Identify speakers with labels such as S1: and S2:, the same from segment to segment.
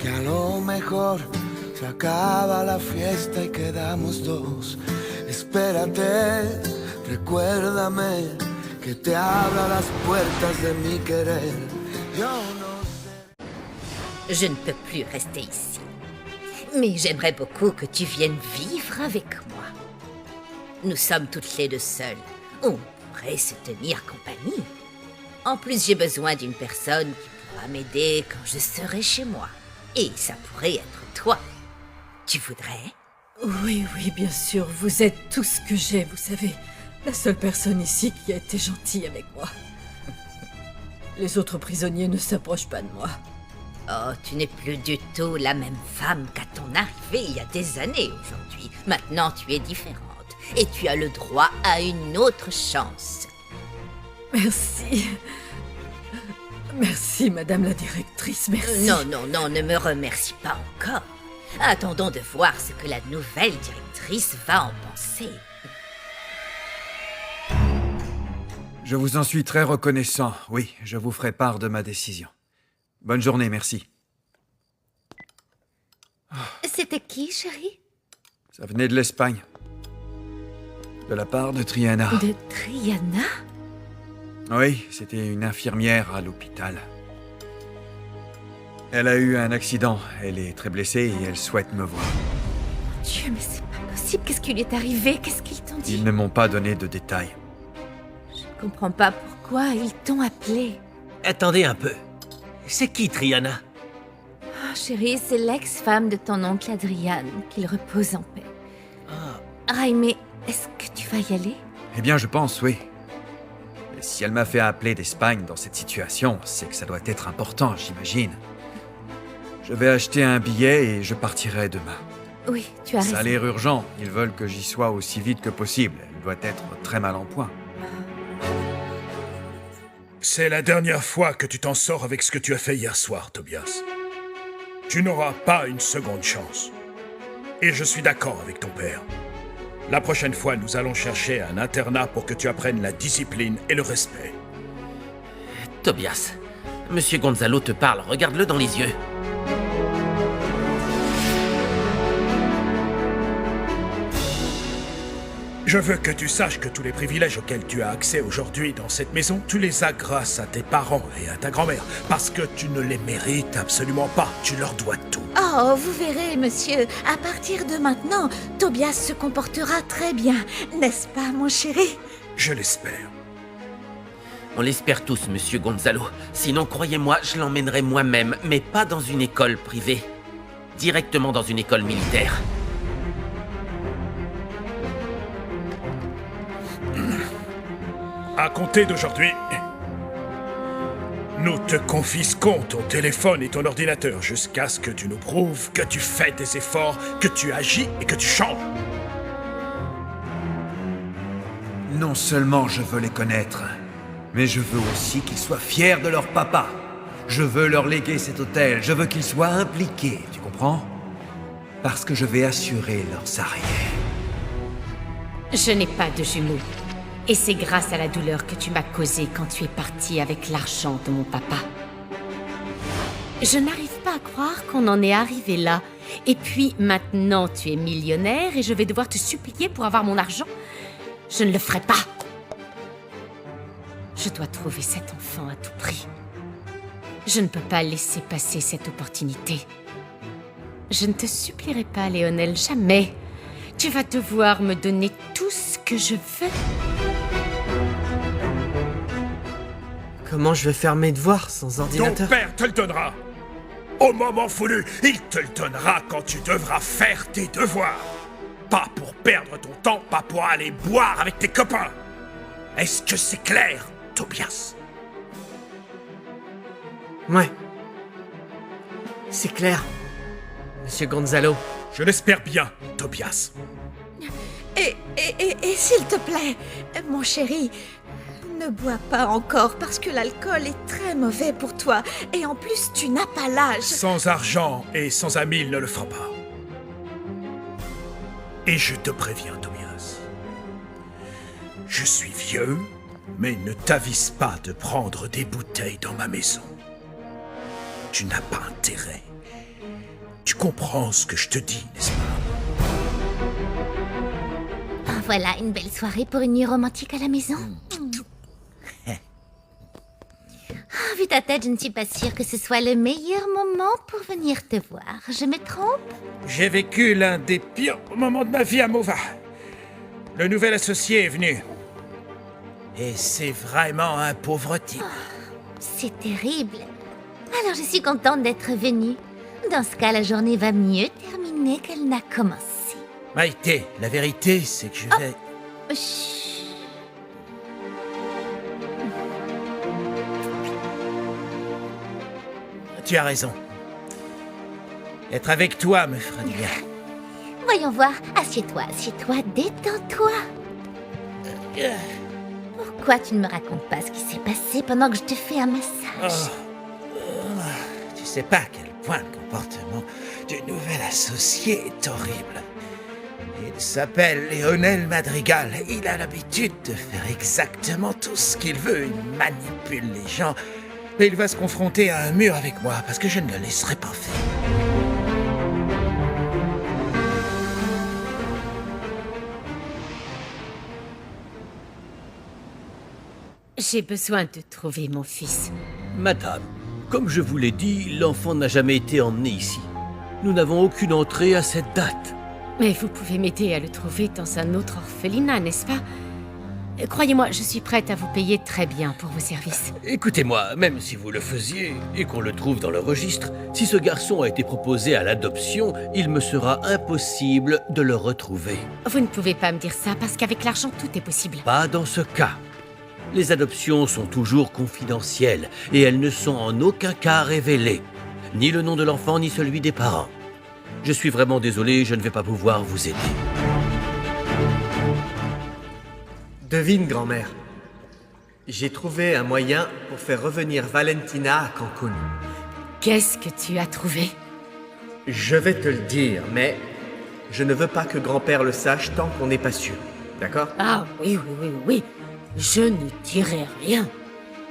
S1: que a lo mejor se acaba la fiesta y quedamos dos. Espérate, recuérdame que te abra las puertas de mi querer. Yo no sé.
S2: Je ne peux plus rester ici. Mais j'aimerais beaucoup que tu viennes vivre avec moi. Nous sommes toutes les deux seules. On pourrait se tenir compagnie. En plus, j'ai besoin d'une personne qui pourra m'aider quand je serai chez moi. Et ça pourrait être toi. Tu voudrais?
S3: Oui, bien sûr, vous êtes tout ce que j'ai, vous savez. La seule personne ici qui a été gentille avec moi. Les autres prisonniers ne s'approchent pas de moi.
S2: Oh, tu n'es plus du tout la même femme qu'à ton arrivée il y a des années aujourd'hui. Maintenant, tu es différente. Et tu as le droit à une autre chance.
S3: Merci. Merci, madame la directrice, merci.
S2: Non, ne me remercie pas encore. Attendons de voir ce que la nouvelle directrice va en penser.
S4: Je vous en suis très reconnaissant. Oui, je vous ferai part de ma décision. Bonne journée, merci.
S2: C'était qui, chérie?
S4: Ça venait de l'Espagne. De la part de Triana.
S2: De Triana?
S4: Oui, c'était une infirmière à l'hôpital. Elle a eu un accident. Elle est très blessée et elle souhaite me voir.
S2: Mon Dieu, mais c'est pas possible. Qu'est-ce qui lui est arrivé? Qu'est-ce qu'ils t'ont dit?
S4: Ils ne m'ont pas donné de détails.
S2: Je ne comprends pas pourquoi ils t'ont appelé.
S5: Attendez un peu. C'est qui, Triana?
S2: Oh, chérie, c'est l'ex-femme de ton oncle Adrian, qu'il repose en paix. Jaime, est-ce que tu vas y aller?
S4: Eh bien, je pense, oui. Et si elle m'a fait appeler d'Espagne dans cette situation, c'est que ça doit être important, j'imagine. Je vais acheter un billet et je partirai demain.
S2: Oui, tu as raison.
S4: Ça a l'air urgent. Ils veulent que j'y sois aussi vite que possible. Elle doit être très mal en point.
S6: C'est la dernière fois que tu t'en sors avec ce que tu as fait hier soir, Tobias. Tu n'auras pas une seconde chance. Et je suis d'accord avec ton père. La prochaine fois, nous allons chercher un internat pour que tu apprennes la discipline et le respect.
S5: Tobias, Monsieur Gonzalo te parle, regarde-le dans les yeux.
S6: Je veux que tu saches que tous les privilèges auxquels tu as accès aujourd'hui dans cette maison, tu les as grâce à tes parents et à ta grand-mère. Parce que tu ne les mérites absolument pas. Tu leur dois tout.
S2: Oh, vous verrez, monsieur. À partir de maintenant, Tobias se comportera très bien. N'est-ce pas, mon chéri?
S6: Je l'espère.
S5: On l'espère tous, Monsieur Gonzalo. Sinon, croyez-moi, je l'emmènerai moi-même, mais pas dans une école privée. Directement dans une école militaire.
S6: À compter d'aujourd'hui, nous te confisquons ton téléphone et ton ordinateur jusqu'à ce que tu nous prouves que tu fais des efforts, que tu agis et que tu changes.
S4: Non seulement je veux les connaître, mais je veux aussi qu'ils soient fiers de leur papa. Je veux leur léguer cet hôtel, je veux qu'ils soient impliqués, tu comprends? Parce que je vais assurer leurs arrières.
S7: Je n'ai pas de jumeaux. Et c'est grâce à la douleur que tu m'as causée quand tu es parti avec l'argent de mon papa. Je n'arrive pas à croire qu'on en est arrivé là. Et puis maintenant tu es millionnaire et je vais devoir te supplier pour avoir mon argent. Je ne le ferai pas. Je dois trouver cet enfant à tout prix. Je ne peux pas laisser passer cette opportunité. Je ne te supplierai pas, Léonel, jamais. Tu vas devoir me donner tout ce que je veux.
S8: Comment je vais faire mes devoirs sans ordinateur?
S6: Ton père te le donnera. Au moment voulu, il te le donnera quand tu devras faire tes devoirs. Pas pour perdre ton temps, pas pour aller boire avec tes copains. Est-ce que c'est clair, Tobias?
S8: Ouais. C'est clair. Monsieur Gonzalo.
S6: Je l'espère bien, Tobias.
S2: Et s'il te plaît, mon chéri, ne bois pas encore parce que l'alcool est très mauvais pour toi. Et en plus, tu n'as pas l'âge.
S6: Sans argent et sans amis, il ne le fera pas. Et je te préviens, Tobias. Je suis vieux, mais ne t'avise pas de prendre des bouteilles dans ma maison. Tu n'as pas intérêt. comprends ce que je te dis, n'est-ce pas?
S2: Ah, voilà une belle soirée pour une nuit romantique à la maison. Ah, vu ta tête, je ne suis pas sûre que ce soit le meilleur moment pour venir te voir. Je me trompe?
S6: J'ai vécu l'un des pires moments de ma vie à Mova. Le nouvel associé est venu. Et c'est vraiment un pauvre type.
S2: C'est terrible. Alors je suis contente d'être venue. Dans ce cas, la journée va mieux terminer qu'elle n'a commencé.
S6: Maïté, la vérité, c'est que je vais...
S2: Chut.
S6: Tu as raison. Être avec toi me fera du bien.
S2: Voyons voir. Assieds-toi, détends-toi. Pourquoi tu ne me racontes pas ce qui s'est passé pendant que je te fais un massage?
S6: Tu sais pas à quel point le comportement du nouvel associé est horrible. Il s'appelle Léonel Madrigal. Il a l'habitude de faire exactement tout ce qu'il veut. Il manipule les gens. Et il va se confronter à un mur avec moi parce que je ne le laisserai pas faire.
S7: J'ai besoin de trouver mon fils.
S9: Madame, comme je vous l'ai dit, l'enfant n'a jamais été emmené ici. Nous n'avons aucune entrée à cette date.
S7: Mais vous pouvez m'aider à le trouver dans un autre orphelinat, n'est-ce pas? Croyez-moi, je suis prête à vous payer très bien pour vos services.
S9: Écoutez-moi, même si vous le faisiez et qu'on le trouve dans le registre, si ce garçon a été proposé à l'adoption, il me sera impossible de le retrouver.
S7: Vous ne pouvez pas me dire ça parce qu'avec l'argent, tout est possible.
S9: Pas dans ce cas. Les adoptions sont toujours confidentielles et elles ne sont en aucun cas révélées. Ni le nom de l'enfant, ni celui des parents. Je suis vraiment désolé, je ne vais pas pouvoir vous aider.
S8: Devine, grand-mère. J'ai trouvé un moyen pour faire revenir Valentina à Cancun.
S7: Qu'est-ce que tu as trouvé?
S8: Je vais te le dire, mais je ne veux pas que grand-père le sache tant qu'on n'est pas sûr. D'accord?
S7: Ah oui. Je ne dirai rien.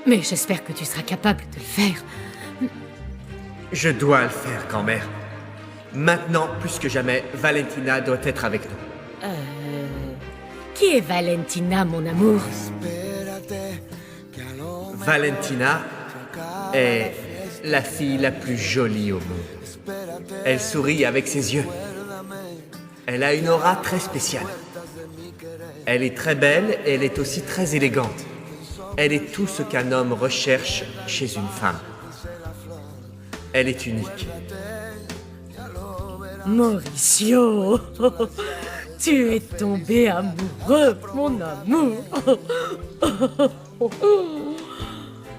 S7: Mais j'espère que tu seras capable de le faire.
S8: Je dois le faire, grand-mère. Maintenant, plus que jamais, Valentina doit être avec nous.
S7: Qui est Valentina, mon amour?
S8: Valentina est la fille la plus jolie au monde. Elle sourit avec ses yeux. Elle a une aura très spéciale. Elle est très belle et elle est aussi très élégante. Elle est tout ce qu'un homme recherche chez une femme. Elle est unique.
S7: Mauricio, tu es tombé amoureux, mon amour.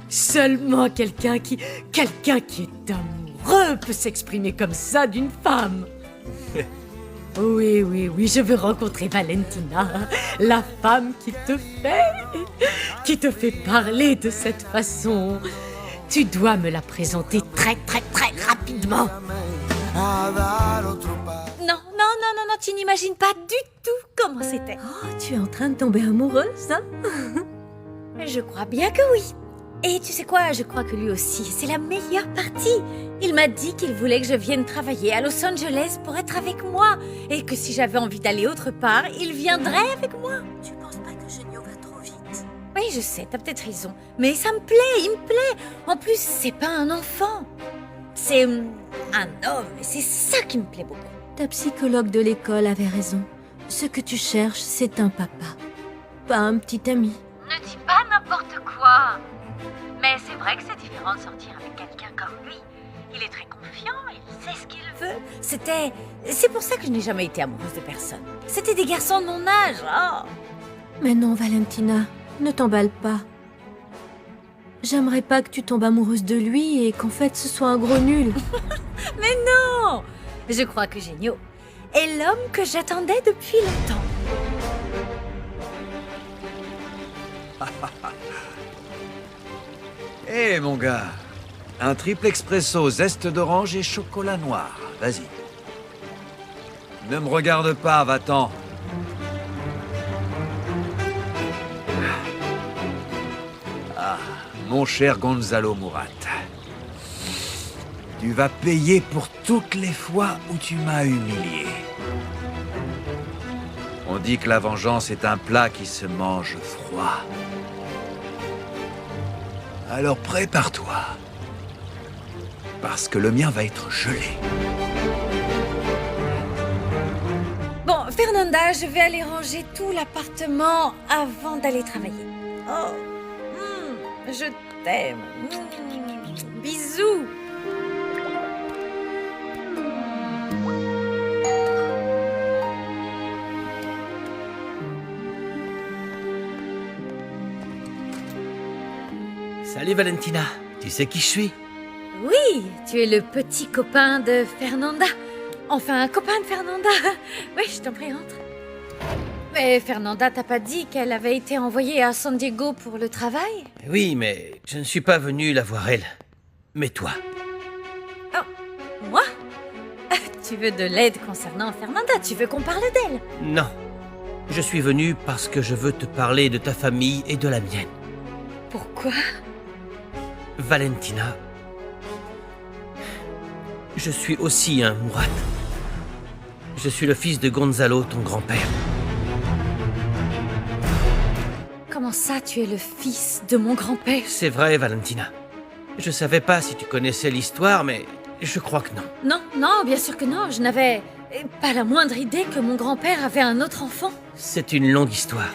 S7: Seulement quelqu'un qui est amoureux peut s'exprimer comme ça d'une femme. Oui, je veux rencontrer Valentina, la femme qui te fait parler de cette façon. Tu dois me la présenter très rapidement.
S10: Non, tu n'imagines pas du tout comment c'était.
S3: Oh, tu es en train de tomber amoureuse, hein?
S10: Je crois bien que oui. Et tu sais quoi, je crois que lui aussi, c'est la meilleure partie. Il m'a dit qu'il voulait que je vienne travailler à Los Angeles pour être avec moi. Et que si j'avais envie d'aller autre part, il viendrait avec moi.
S3: Tu penses pas que Genio va trop vite?
S10: Oui, je sais, t'as peut-être raison. Mais ça me plaît, il me plaît. En plus, c'est pas un enfant. C'est un homme, et c'est ça qui me plaît beaucoup.
S3: Ta psychologue de l'école avait raison. Ce que tu cherches, c'est un papa, pas un petit ami.
S10: Ne dis pas n'importe quoi. Mais c'est vrai que c'est différent de sortir avec quelqu'un comme lui. Il est très confiant, il sait ce qu'il veut. C'est pour ça que je n'ai jamais été amoureuse de personne. C'était des garçons de mon âge. Oh.
S3: Mais non, Valentina, ne t'emballe pas. J'aimerais pas que tu tombes amoureuse de lui et qu'en fait ce soit un gros nul.
S10: Mais non! Je crois que Genio est l'homme que j'attendais depuis longtemps.
S4: Hé, mon gars, un triple expresso, zeste d'orange et chocolat noir. Vas-y. Ne me regarde pas, va-t'en. Ah, mon cher Gonzalo Murat. Tu vas payer pour toutes les fois où tu m'as humilié. On dit que la vengeance est un plat qui se mange froid. Alors prépare-toi. Parce que le mien va être gelé.
S10: Bon, Fernanda, je vais aller ranger tout l'appartement avant d'aller travailler. Oh, je t'aime. Bisous.
S9: Salut Valentina, tu sais qui je suis?
S10: Oui, tu es le petit copain de Fernanda. Enfin, un copain de Fernanda. Oui, je t'en prie, entre. Mais Fernanda t'a pas dit qu'elle avait été envoyée à San Diego pour le travail?
S9: Oui, mais je ne suis pas venu la voir elle. Mais toi.
S10: Oh, moi? Tu veux de l'aide concernant Fernanda? Tu veux qu'on parle d'elle?
S9: Non. Je suis venu parce que je veux te parler de ta famille et de la mienne.
S10: Pourquoi?
S9: Valentina, je suis aussi un Murat. Je suis le fils de Gonzalo, ton grand-père.
S10: Comment ça, tu es le fils de mon grand-père?
S9: C'est vrai, Valentina. Je savais pas si tu connaissais l'histoire, mais je crois que non.
S10: Non, non, bien sûr que non. Je n'avais pas la moindre idée que mon grand-père avait un autre enfant.
S9: C'est une longue histoire.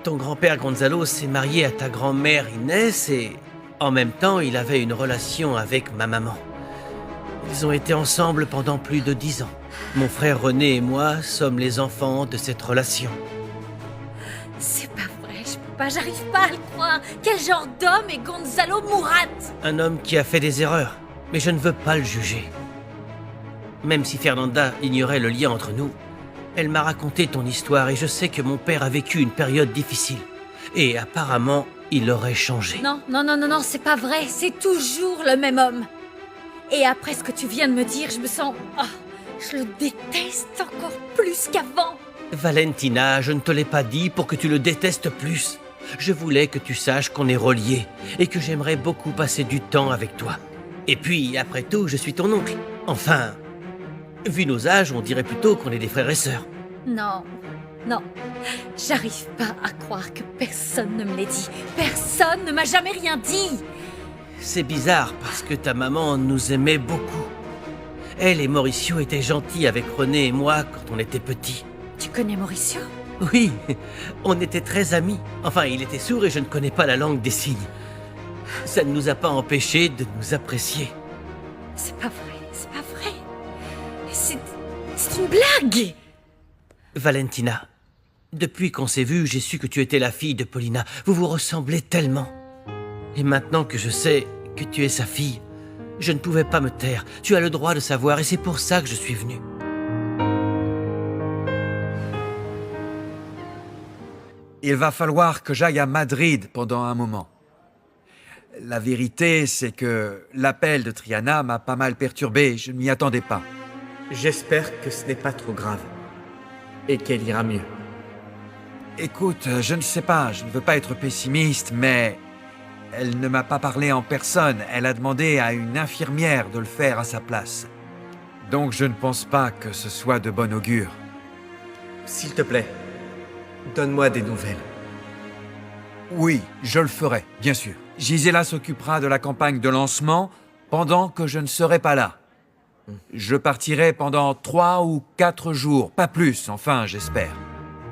S9: Ton grand-père Gonzalo s'est marié à ta grand-mère Inès et, en même temps, il avait une relation avec ma maman. Ils ont été ensemble pendant plus de 10 ans. Mon frère René et moi sommes les enfants de cette relation.
S10: C'est pas vrai, je peux pas, j'arrive pas à le croire. Quel genre d'homme est Gonzalo Murat?
S9: Un homme qui a fait des erreurs, mais je ne veux pas le juger. Même si Fernanda ignorait le lien entre nous, elle m'a raconté ton histoire et je sais que mon père a vécu une période difficile. Et apparemment, il aurait changé.
S10: Non, non, non, non, non, c'est pas vrai, c'est toujours le même homme. Et après ce que tu viens de me dire, je me sens... Oh, je le déteste encore plus qu'avant.
S9: Valentina, je ne te l'ai pas dit pour que tu le détestes plus. Je voulais que tu saches qu'on est reliés et que j'aimerais beaucoup passer du temps avec toi. Et puis, après tout, je suis ton oncle. Enfin, vu nos âges, on dirait plutôt qu'on est des frères et sœurs.
S10: Non, non, j'arrive pas à croire que personne ne me l'ait dit. Personne ne m'a jamais rien dit.
S9: C'est bizarre parce que ta maman nous aimait beaucoup. Elle et Mauricio étaient gentils avec René et moi quand on était petits.
S10: Tu connais Mauricio?
S9: Oui, on était très amis. Enfin, il était sourd et je ne connais pas la langue des signes. Ça ne nous a pas empêchés de nous apprécier.
S10: C'est pas vrai, c'est pas vrai. C'est une blague.
S9: Valentina, depuis qu'on s'est vus, j'ai su que tu étais la fille de Paulina. Vous vous ressemblez tellement. Et maintenant que je sais que tu es sa fille, je ne pouvais pas me taire. Tu as le droit de savoir et c'est pour ça que je suis venu.
S4: Il va falloir que j'aille à Madrid pendant un moment. La vérité, c'est que l'appel de Triana m'a pas mal perturbé. Je ne m'y attendais pas.
S8: J'espère que ce n'est pas trop grave. Et qu'elle ira mieux.
S4: Écoute, je ne sais pas, je ne veux pas être pessimiste, mais... Elle ne m'a pas parlé en personne. Elle a demandé à une infirmière de le faire à sa place. Donc je ne pense pas que ce soit de bon augure.
S8: S'il te plaît, donne-moi des nouvelles.
S4: Oui, je le ferai, bien sûr. Gisela s'occupera de la campagne de lancement pendant que je ne serai pas là. Je partirai pendant 3 ou 4 jours, pas plus, enfin, j'espère.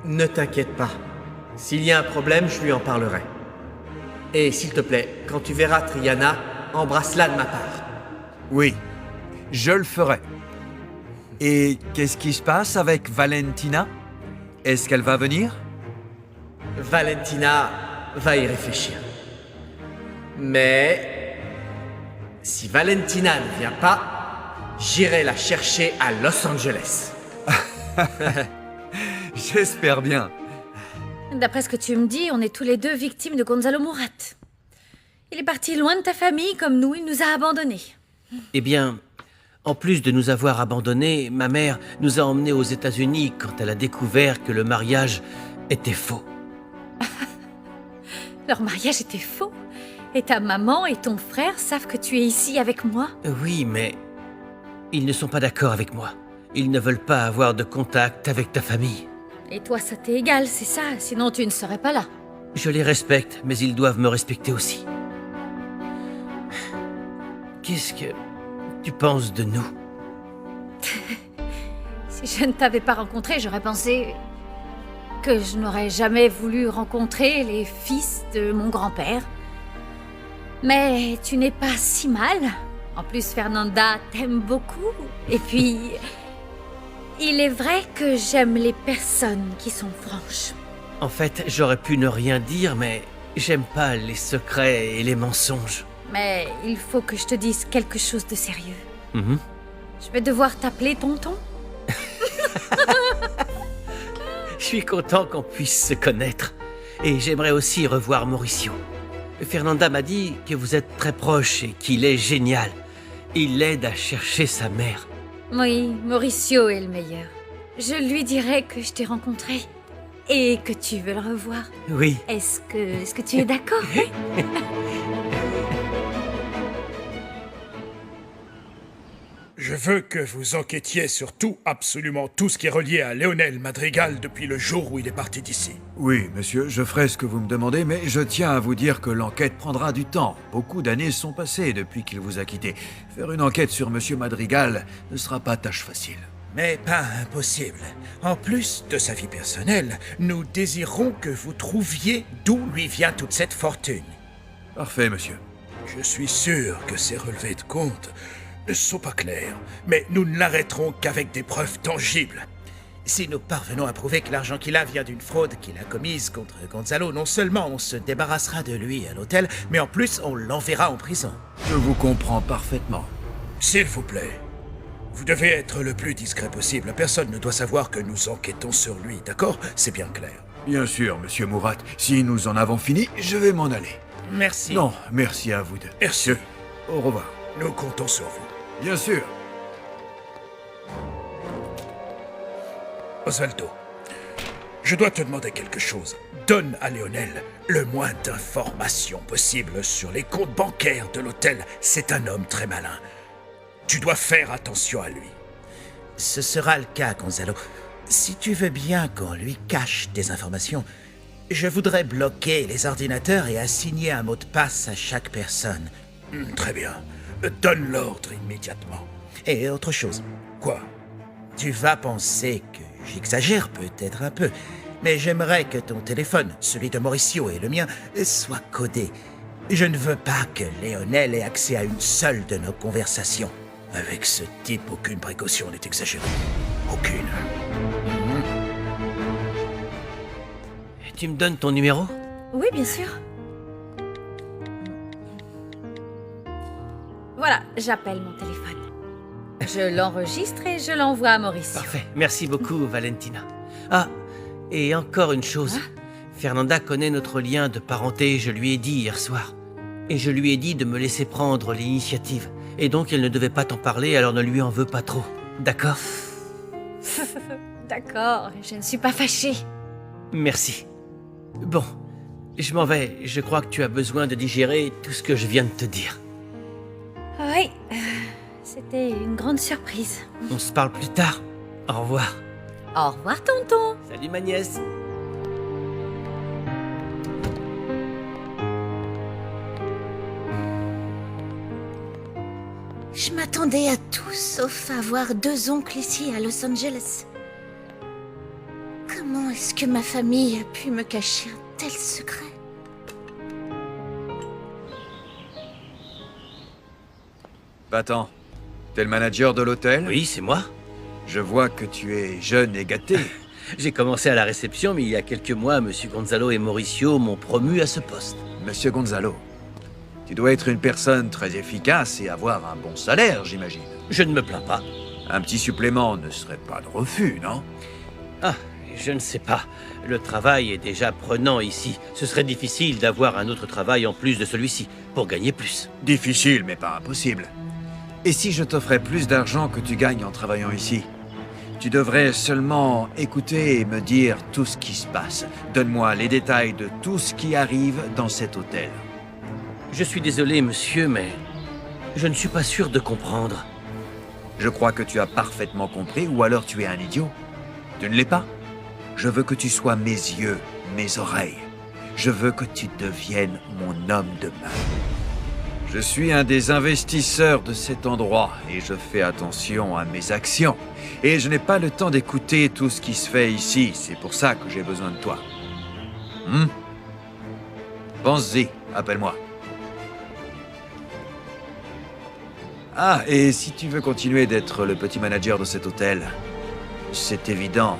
S8: Ne t'inquiète pas. S'il y a un problème, je lui en parlerai. Et s'il te plaît, quand tu verras Triana, embrasse-la de ma part.
S4: Oui, je le ferai. Et qu'est-ce qui se passe avec Valentina? Est-ce qu'elle va venir?
S8: Valentina va y réfléchir. Mais... si Valentina ne vient pas, j'irai la chercher à Los Angeles.
S4: J'espère bien.
S10: D'après ce que tu me dis, on est tous les deux victimes de Gonzalo Murat. Il est parti loin de ta famille comme nous, il nous a abandonnés.
S9: Eh bien, en plus de nous avoir abandonnés, ma mère nous a emmenés aux États-Unis quand elle a découvert que le mariage était faux.
S10: Leur mariage était faux? Et ta maman et ton frère savent que tu es ici avec moi?
S9: Oui, mais ils ne sont pas d'accord avec moi. Ils ne veulent pas avoir de contact avec ta famille.
S10: Et toi, ça t'est égal, c'est ça? Sinon, tu ne serais pas là.
S9: Je les respecte, mais ils doivent me respecter aussi. Qu'est-ce que tu penses de nous?
S10: Si je ne t'avais pas rencontré, j'aurais pensé que je n'aurais jamais voulu rencontrer les fils de mon grand-père. Mais tu n'es pas si mal. En plus, Fernanda t'aime beaucoup. Et puis, il est vrai que j'aime les personnes qui sont franches.
S9: En fait, j'aurais pu ne rien dire, mais j'aime pas les secrets et les mensonges.
S10: Mais il faut que je te dise quelque chose de sérieux.
S9: Mhm.
S10: Je vais devoir t'appeler tonton.
S9: Je suis content qu'on puisse se connaître. Et j'aimerais aussi revoir Mauricio. Fernanda m'a dit que vous êtes très proches et qu'il est génial. Il l'aide à chercher sa mère.
S10: Oui, Mauricio est le meilleur. Je lui dirai que je t'ai rencontré et que tu veux le revoir.
S9: Oui.
S10: Est-ce que tu es d'accord?
S6: Je veux que vous enquêtiez sur tout, absolument tout ce qui est relié à Léonel Madrigal depuis le jour où il est parti d'ici.
S4: Oui, monsieur, je ferai ce que vous me demandez, mais je tiens à vous dire que l'enquête prendra du temps. Beaucoup d'années sont passées depuis qu'il vous a quitté. Faire une enquête sur monsieur Madrigal ne sera pas tâche facile.
S6: Mais pas impossible. En plus de sa vie personnelle, nous désirons que vous trouviez d'où lui vient toute cette fortune.
S4: Parfait, monsieur.
S6: Je suis sûr que ces relevés de compte ne sont pas clairs, mais nous ne l'arrêterons qu'avec des preuves tangibles. Si nous parvenons à prouver que l'argent qu'il a vient d'une fraude qu'il a commise contre Gonzalo, non seulement on se débarrassera de lui à l'hôtel, mais en plus on l'enverra en prison.
S4: Je vous comprends parfaitement.
S6: S'il vous plaît, vous devez être le plus discret possible. Personne ne doit savoir que nous enquêtons sur lui, d'accord? C'est bien clair.
S4: Bien sûr, monsieur Mourat. Si nous en avons fini, je vais m'en aller.
S6: Merci.
S4: Non, merci à vous deux.
S6: Merci.
S4: Au revoir.
S6: Nous comptons sur vous.
S4: Bien sûr.
S6: Osvaldo, je dois te demander quelque chose. Donne à Léonel le moins d'informations possible sur les comptes bancaires de l'hôtel. C'est un homme très malin. Tu dois faire attention à lui. Ce sera le cas, Gonzalo. Si tu veux bien qu'on lui cache des informations, je voudrais bloquer les ordinateurs et assigner un mot de passe à chaque personne. Très bien. Donne l'ordre immédiatement. Et autre chose. Quoi? Tu vas penser que j'exagère peut-être un peu, mais j'aimerais que ton téléphone, celui de Mauricio et le mien, soit codé. Je ne veux pas que Léonel ait accès à une seule de nos conversations. Avec ce type, aucune précaution n'est exagérée. Aucune.
S9: Tu me donnes ton numéro?
S10: Oui, bien sûr. Voilà, j'appelle mon téléphone. Je l'enregistre et je l'envoie à Mauricio.
S9: Parfait. Merci beaucoup, Valentina. Ah, et encore une chose. Fernanda connaît notre lien de parenté, je lui ai dit hier soir. Et je lui ai dit de me laisser prendre l'initiative. Et donc elle ne devait pas t'en parler, alors ne lui en veux pas trop. D'accord?
S10: D'accord, je ne suis pas fâchée.
S9: Merci. Bon, je m'en vais. Je crois que tu as besoin de digérer tout ce que je viens de te dire.
S10: Oui, c'était une grande surprise.
S9: On se parle plus tard. Au revoir.
S10: Au revoir, tonton.
S9: Salut ma nièce.
S2: Je m'attendais à tout sauf à avoir 2 oncles ici à Los Angeles. Comment est-ce que ma famille a pu me cacher un tel secret?
S4: Battant, t'es le manager de l'hôtel?
S9: Oui, c'est moi.
S4: Je vois que tu es jeune et gâté.
S9: J'ai commencé à la réception, mais il y a quelques mois, Monsieur Gonzalo et Mauricio m'ont promu à ce poste.
S4: Monsieur Gonzalo, tu dois être une personne très efficace et avoir un bon salaire, j'imagine.
S9: Je ne me plains pas.
S4: Un petit supplément ne serait pas de refus, non?
S9: Ah, je ne sais pas. Le travail est déjà prenant ici. Ce serait difficile d'avoir un autre travail en plus de celui-ci, pour gagner plus.
S4: Difficile, mais pas impossible. Et si je t'offrais plus d'argent que tu gagnes en travaillant ici? Tu devrais seulement écouter et me dire tout ce qui se passe. Donne-moi les détails de tout ce qui arrive dans cet hôtel.
S9: Je suis désolé, monsieur, mais je ne suis pas sûr de comprendre.
S4: Je crois que tu as parfaitement compris, ou alors tu es un idiot. Tu ne l'es pas. Je veux que tu sois mes yeux, mes oreilles. Je veux que tu deviennes mon homme de main. Je suis un des investisseurs de cet endroit et je fais attention à mes actions. Et je n'ai pas le temps d'écouter tout ce qui se fait ici. C'est pour ça que j'ai besoin de toi. Pense-y, appelle-moi. Ah, et si tu veux continuer d'être le petit manager de cet hôtel, c'est évident,